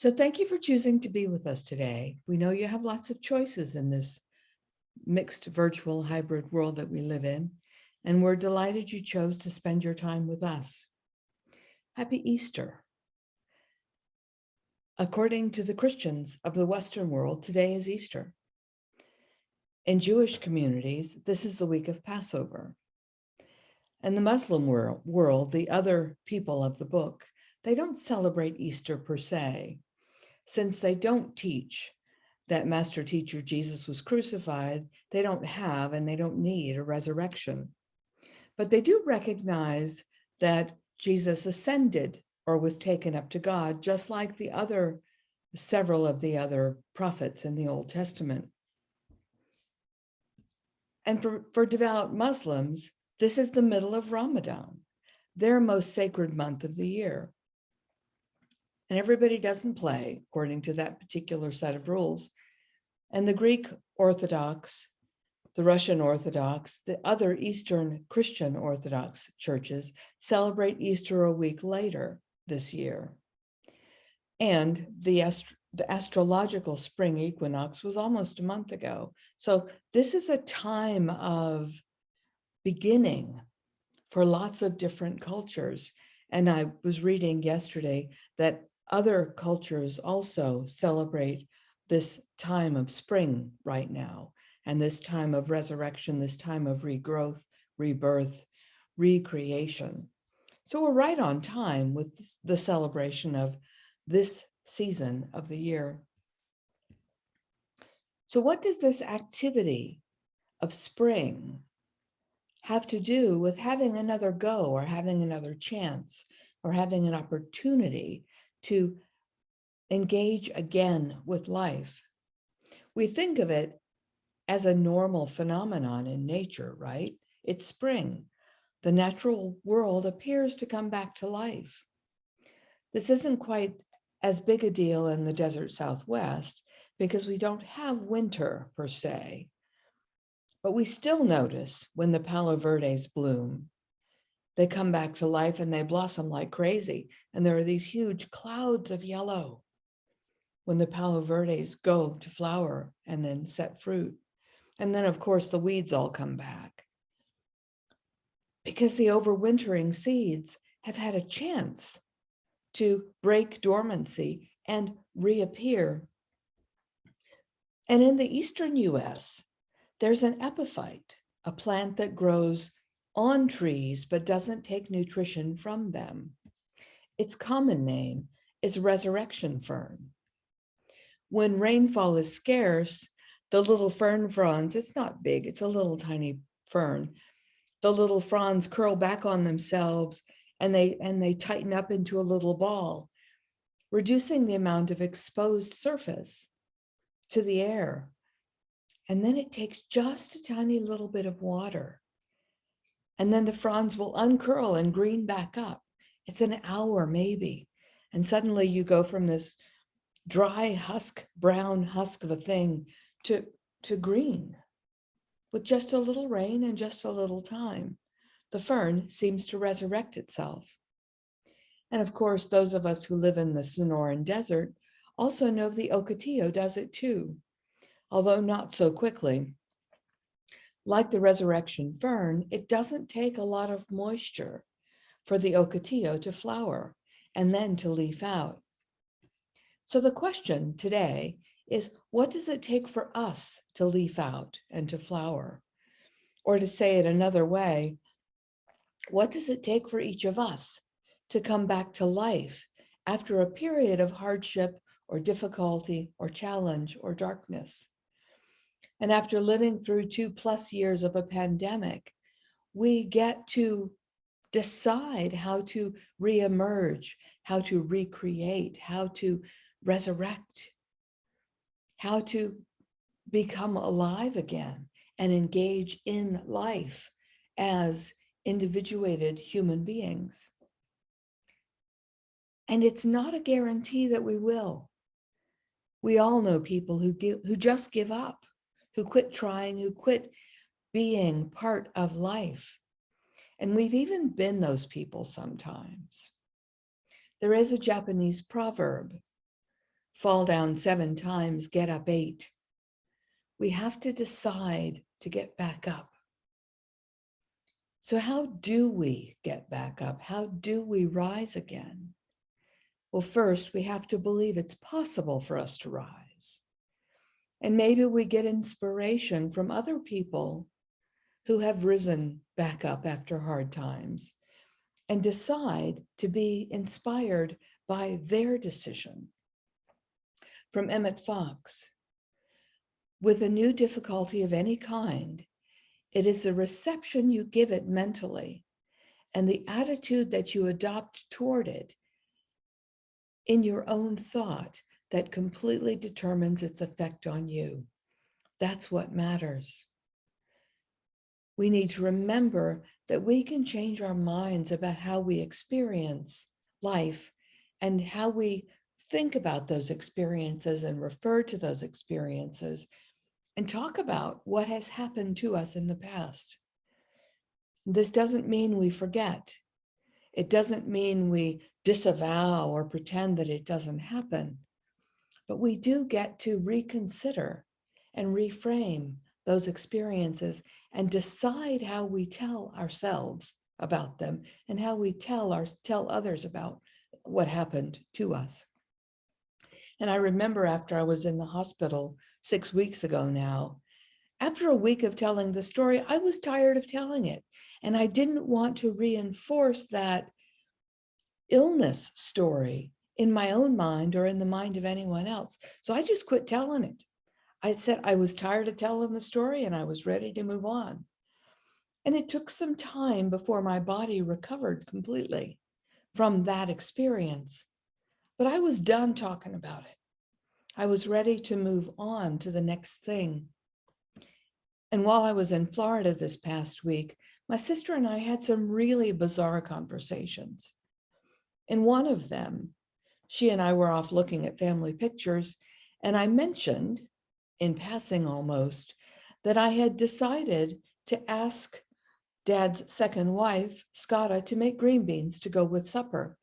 So thank you for choosing to be with us today. We know you have lots of choices in this mixed virtual hybrid world that we live in, and we're delighted you chose to spend your time with us. Happy Easter. According to the Christians of the Western world, today is Easter. In Jewish communities, this is the week of Passover. In the Muslim world, the other people of the book, they don't celebrate Easter per se, since they don't teach that master teacher Jesus was crucified. They don't have and they don't need a resurrection. But they do recognize that Jesus ascended or was taken up to God, just like several of the other prophets in the Old Testament. And for devout Muslims, this is the middle of Ramadan, their most sacred month of the year. And everybody doesn't play according to that particular set of rules. And the Greek Orthodox, the Russian Orthodox, the other Eastern Christian Orthodox churches celebrate Easter a week later this year. And the astrological spring equinox was almost a month ago. So this is a time of beginning for lots of different cultures. And I was reading yesterday that other cultures also celebrate this time of spring right now, and this time of resurrection, this time of regrowth, rebirth, recreation. So we're right on time with the celebration of this season of the year. So what does this activity of spring have to do with having another go or having another chance or having an opportunity to engage again with life? We think of it as a normal phenomenon in nature, right? It's spring. The natural world appears to come back to life. This isn't quite as big a deal in the desert Southwest because we don't have winter per se. But we still notice when the Palo Verdes bloom, they come back to life and they blossom like crazy. And there are these huge clouds of yellow when the Palo Verdes go to flower and then set fruit. And then, of course, the weeds all come back because the overwintering seeds have had a chance to break dormancy and reappear. And in the eastern US, there's an epiphyte, a plant that grows on trees but doesn't take nutrition from them. Its common name is resurrection fern. When rainfall is scarce, the little fern fronds, it's not big, it's a little tiny fern. The little fronds curl back on themselves and they tighten up into a little ball, reducing the amount of exposed surface to the air. And then it takes just a tiny little bit of water. And then the fronds will uncurl and green back up. It's an hour maybe. And suddenly you go from this dry husk, brown husk of a thing to green with just a little rain and just a little time. The fern seems to resurrect itself. And of course, those of us who live in the Sonoran Desert also know the Ocotillo does it too, although not so quickly. Like the resurrection fern, it doesn't take a lot of moisture for the Ocotillo to flower and then to leaf out. So the question today is, what does it take for us to leaf out and to flower? Or to say it another way, what does it take for each of us to come back to life after a period of hardship or difficulty or challenge or darkness? And after living through 2+ years of a pandemic, we get to decide how to reemerge, how to recreate, how to resurrect, how to become alive again and engage in life as individuated human beings. And it's not a guarantee that we will. We all know people who just give up, who quit trying, who quit being part of life. And we've even been those people sometimes. There is a Japanese proverb fall down 7 times, get up 8. We have to decide to get back up. So how do we get back up? How do we rise again? Well, first, we have to believe it's possible for us to rise. And maybe we get inspiration from other people who have risen back up after hard times and decide to be inspired by their decision. From Emmett Fox, with a new difficulty of any kind, it is the reception you give it mentally and the attitude that you adopt toward it in your own thought that completely determines its effect on you. That's what matters. We need to remember that we can change our minds about how we experience life and how we think about those experiences and refer to those experiences and talk about what has happened to us in the past. This doesn't mean we forget. It doesn't mean we disavow or pretend that it doesn't happen, but we do get to reconsider and reframe those experiences and decide how we tell ourselves about them and how we tell others about what happened to us. And I remember after I was in the hospital 6 weeks ago now, after a week of telling the story, I was tired of telling it. And I didn't want to reinforce that illness story in my own mind or in the mind of anyone else. So I just quit telling it. I said I was tired of telling the story and I was ready to move on. And it took some time before my body recovered completely from that experience. But I was done talking about it. I was ready to move on to the next thing. And while I was in Florida this past week, my sister and I had some really bizarre conversations. In one of them, she and I were off looking at family pictures, and I mentioned, in passing almost, that I had decided to ask Dad's second wife, Scotta, to make green beans to go with supper.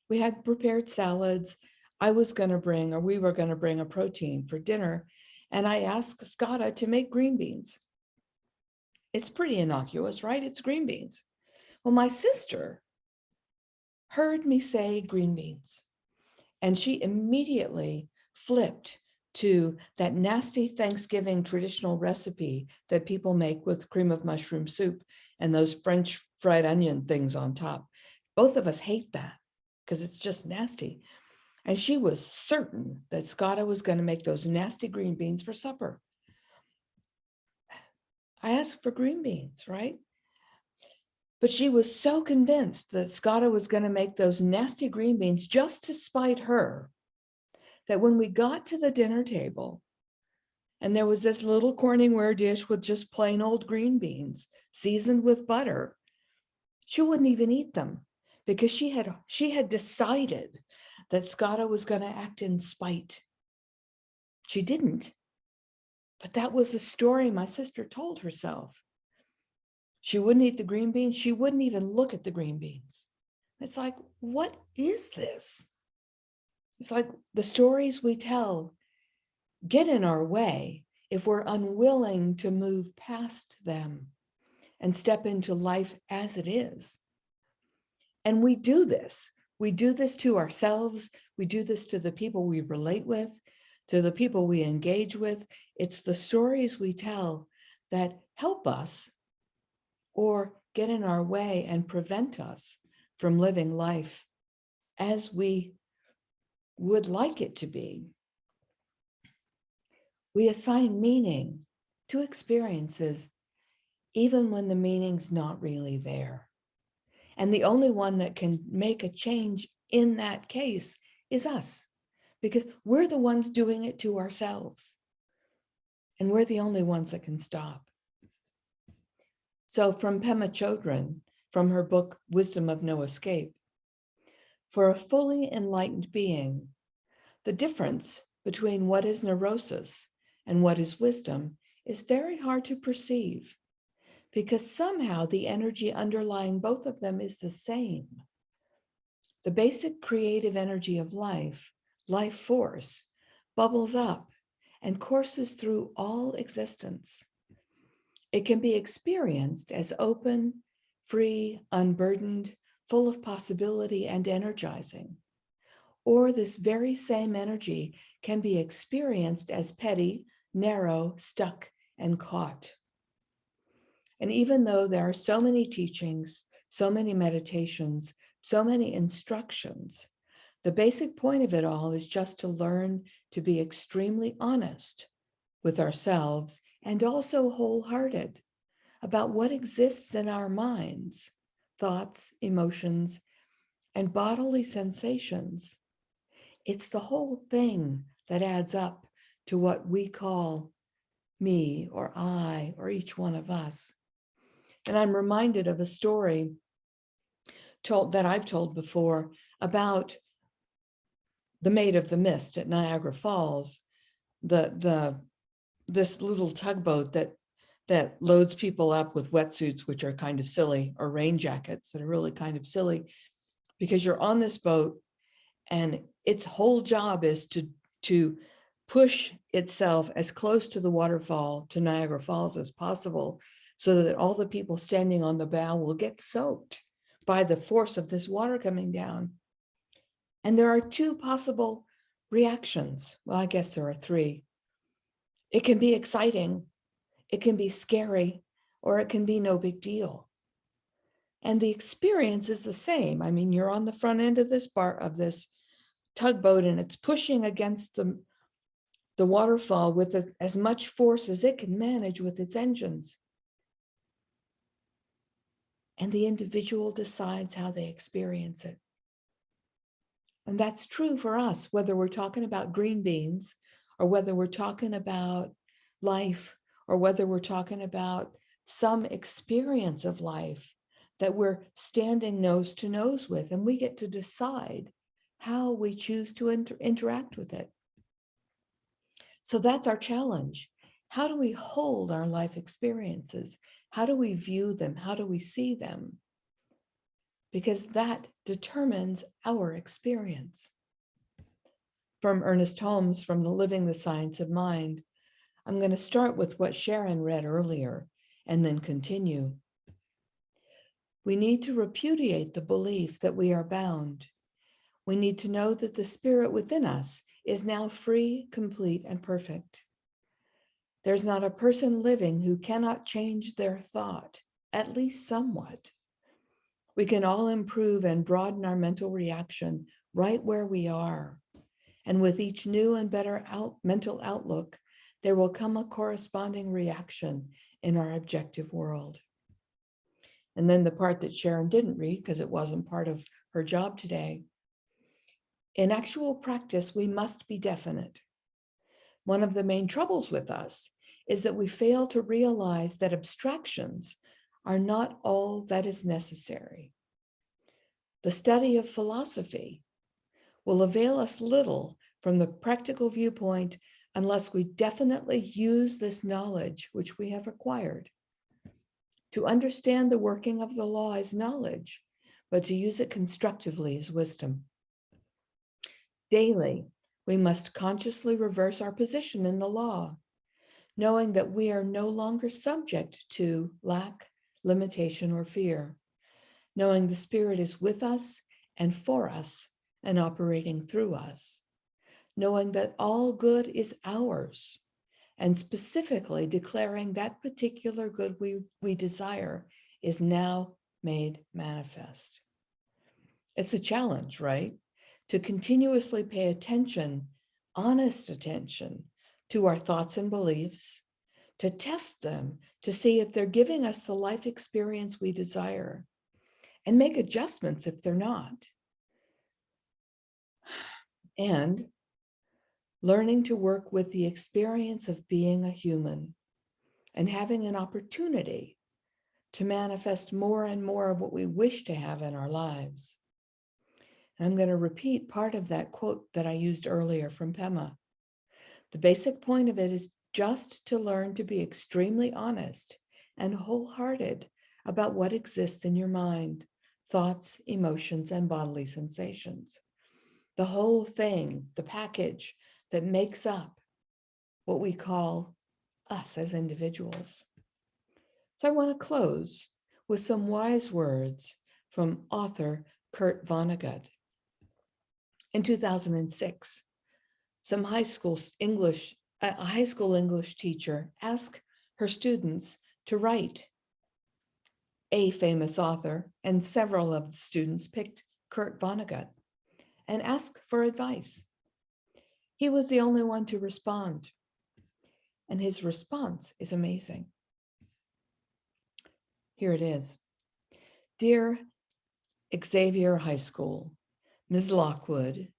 We had prepared salads. We were going to bring a protein for dinner. And I asked Scotta to make green beans. It's pretty innocuous, right? It's green beans. Well, my sister heard me say green beans, and she immediately flipped to that nasty Thanksgiving traditional recipe that people make with cream of mushroom soup and those French fried onion things on top. Both of us hate that because it's just nasty. And she was certain that Scotta was going to make those nasty green beans for supper. I asked for green beans, right? But she was so convinced that Scotta was going to make those nasty green beans just to spite her, that when we got to the dinner table and there was this little Corningware dish with just plain old green beans seasoned with butter, she wouldn't even eat them because she had decided that Scotta was going to act in spite. She didn't, but that was the story my sister told herself. She wouldn't eat the green beans. She wouldn't even look at the green beans. It's like, what is this? It's like the stories we tell get in our way if we're unwilling to move past them and step into life as it is. And we do this. We do this to ourselves. We do this to the people we relate with, to the people we engage with. It's the stories we tell that help us or get in our way and prevent us from living life as we would like it to be. We assign meaning to experiences even when the meaning's not really there. And the only one that can make a change in that case is us, because we're the ones doing it to ourselves. And we're the only ones that can stop. So from Pema Chodron, from her book, Wisdom of No Escape, for a fully enlightened being, the difference between what is neurosis and what is wisdom is very hard to perceive, because somehow the energy underlying both of them is the same. The basic creative energy of life life force bubbles up and courses through all existence. It can be experienced as open, free, unburdened, full of possibility and energizing. Or this very same energy can be experienced as petty, narrow, stuck, and caught. And even though there are so many teachings, so many meditations, so many instructions, the basic point of it all is just to learn to be extremely honest with ourselves and also wholehearted about what exists in our minds, thoughts, emotions, and bodily sensations. It's the whole thing that adds up to what we call me or I or each one of us. And I'm reminded of a story that I've told before about the Maid of the Mist at Niagara Falls, this little tugboat that loads people up with wetsuits, which are kind of silly, or rain jackets that are really kind of silly, because you're on this boat and its whole job is to push itself as close to the waterfall, to Niagara Falls, as possible, so that all the people standing on the bow will get soaked by the force of this water coming down. And there are two possible reactions. Well, I guess there are three. It can be exciting, it can be scary, or it can be no big deal. And the experience is the same. I mean, you're on the front end of this tugboat, and it's pushing against the waterfall with as much force as it can manage with its engines. And the individual decides how they experience it. And that's true for us, whether we're talking about green beans, or whether we're talking about life, or whether we're talking about some experience of life that we're standing nose to nose with, and we get to decide how we choose to interact with it. So that's our challenge. How do we hold our life experiences? How do we view them? How do we see them? Because that determines our experience. From Ernest Holmes, from the Living the Science of Mind, I'm going to start with what Sharon read earlier and then continue. We need to repudiate the belief that we are bound. We need to know that the spirit within us is now free, complete, and perfect. There's not a person living who cannot change their thought, at least somewhat. We can all improve and broaden our mental reaction right where we are. And with each new and better mental outlook, there will come a corresponding reaction in our objective world. And then the part that Sharon didn't read, because it wasn't part of her job today. In actual practice, we must be definite. One of the main troubles with us is that we fail to realize that abstractions are not all that is necessary. The study of philosophy will avail us little from the practical viewpoint unless we definitely use this knowledge which we have acquired. To understand the working of the law is knowledge, but to use it constructively is wisdom. Daily, we must consciously reverse our position in the law, knowing that we are no longer subject to lack, limitation, or fear, knowing the Spirit is with us and for us and operating through us, knowing that all good is ours, and specifically declaring that particular good we desire is now made manifest. It's a challenge, right? To continuously pay attention, honest attention, to our thoughts and beliefs, to test them, to see if they're giving us the life experience we desire, and make adjustments if they're not. And learning to work with the experience of being a human and having an opportunity to manifest more and more of what we wish to have in our lives. And I'm going to repeat part of that quote that I used earlier from Pema. The basic point of it is just to learn to be extremely honest and wholehearted about what exists in your mind, thoughts, emotions, and bodily sensations. the whole thing, the package that makes up what we call us as individuals. So I want to close with some wise words from author Kurt Vonnegut. In 2006, a high school English teacher asked her students to write a famous author, and several of the students picked Kurt Vonnegut and asked for advice. He was the only one to respond, and his response is amazing. Here it is. Dear Xavier High School, Ms. Lockwood,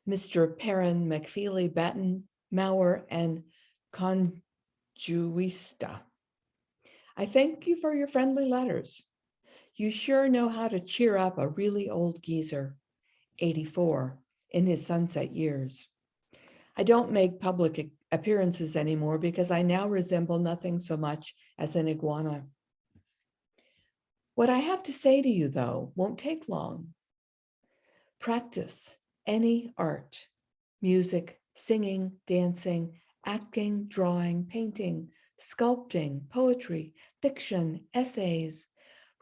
Mr. Perrin, McFeely, Batten, Maurer, and Conjuista, I thank you for your friendly letters. You sure know how to cheer up a really old geezer, 84, in his sunset years. I don't make public appearances anymore because I now resemble nothing so much as an iguana. What I have to say to you, though, won't take long. Practice any art, music, singing, dancing, acting, drawing, painting, sculpting, poetry, fiction, essays,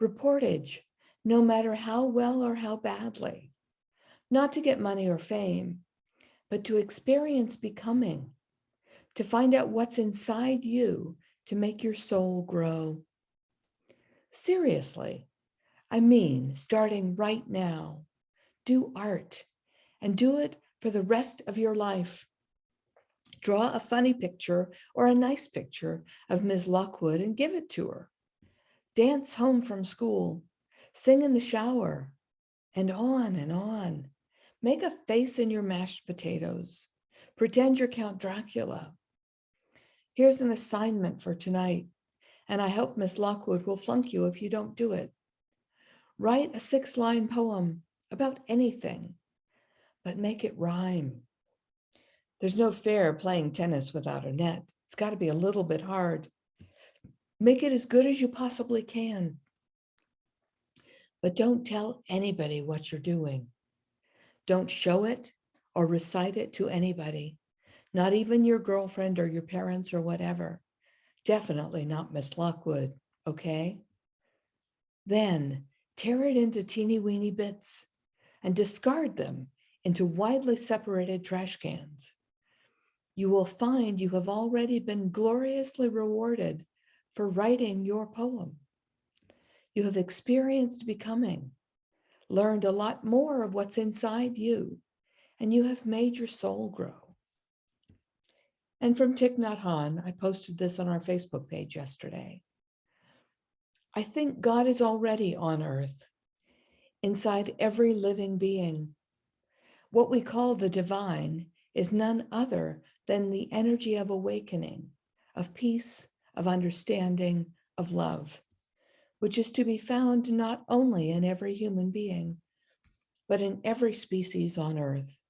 reportage, no matter how well or how badly, not to get money or fame, but to experience becoming, to find out what's inside you to make your soul grow. Seriously, I mean, starting right now, do art and do it for the rest of your life. Draw a funny picture or a nice picture of Ms. Lockwood and give it to her. Dance home from school, sing in the shower, and on and on. Make a face in your mashed potatoes. Pretend you're Count Dracula. Here's an assignment for tonight, and I hope Miss Lockwood will flunk you if you don't do it. Write a 6-line poem about anything, but make it rhyme. There's no fair playing tennis without a net. It's got to be a little bit hard. Make it as good as you possibly can. But don't tell anybody what you're doing. Don't show it or recite it to anybody, not even your girlfriend or your parents or whatever. Definitely not Miss Lockwood, okay? Then tear it into teeny weeny bits and discard them into widely separated trash cans. You will find you have already been gloriously rewarded for writing your poem. You have experienced becoming, learned a lot more of what's inside you, and you have made your soul grow. And from Thich Nhat Hanh, I posted this on our Facebook page yesterday. I think God is already on earth, inside every living being. What we call the divine is none other than the energy of awakening, of peace, of understanding, of love, which is to be found not only in every human being, but in every species on earth.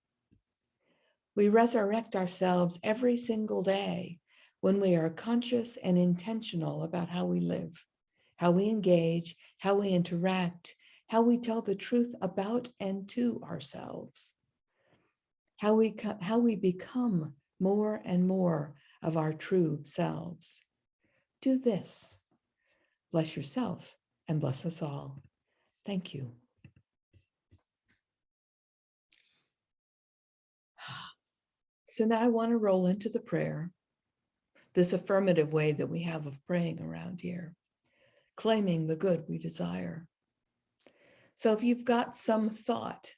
We resurrect ourselves every single day when we are conscious and intentional about how we live, how we engage, how we interact, how we tell the truth about and to ourselves, how we become more and more of our true selves. Do this. Bless yourself and bless us all. Thank you. So now I want to roll into the prayer, this affirmative way that we have of praying around here, claiming the good we desire. So if you've got some thought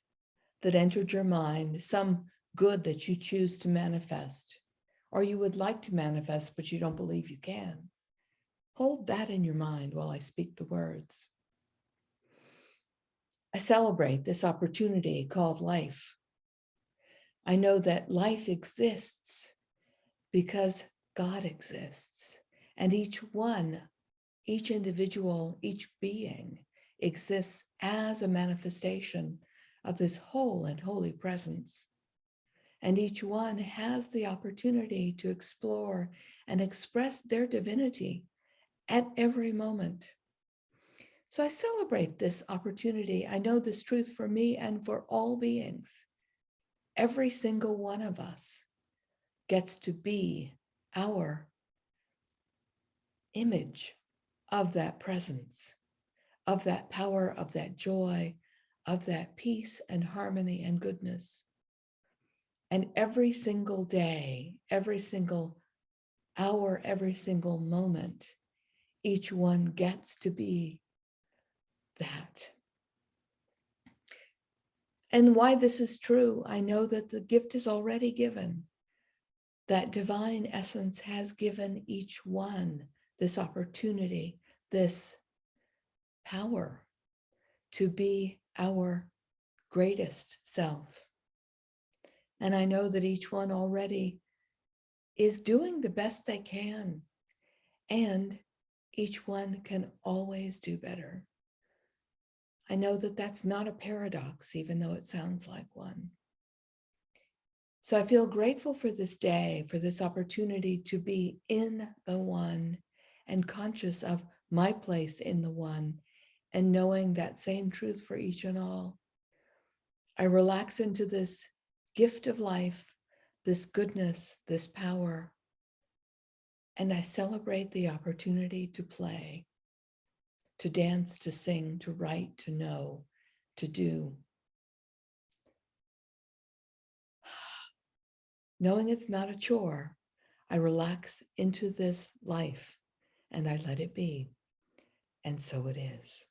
that entered your mind, some good that you choose to manifest, or you would like to manifest, but you don't believe you can, hold that in your mind while I speak the words. I celebrate this opportunity called life. I know that life exists because God exists, and each one, each individual, each being exists as a manifestation of this whole and holy presence. And each one has the opportunity to explore and express their divinity at every moment. So I celebrate this opportunity. I know this truth for me and for all beings. every single one of us gets to be our image of that presence, of that power, of that joy, of that peace and harmony and goodness. And every single day, every single hour, every single moment, each one gets to be that. And why this is true, I know that the gift is already given. That divine essence has given each one this opportunity, this power to be our greatest self. And I know that each one already is doing the best they can, and each one can always do better. I know that that's not a paradox, even though it sounds like one. So I feel grateful for this day, for this opportunity to be in the one and conscious of my place in the one and knowing that same truth for each and all. I relax into this gift of life, this goodness, this power, and I celebrate the opportunity to play, to dance, to sing, to write, to know, to do. Knowing it's not a chore, I relax into this life and I let it be. And so it is.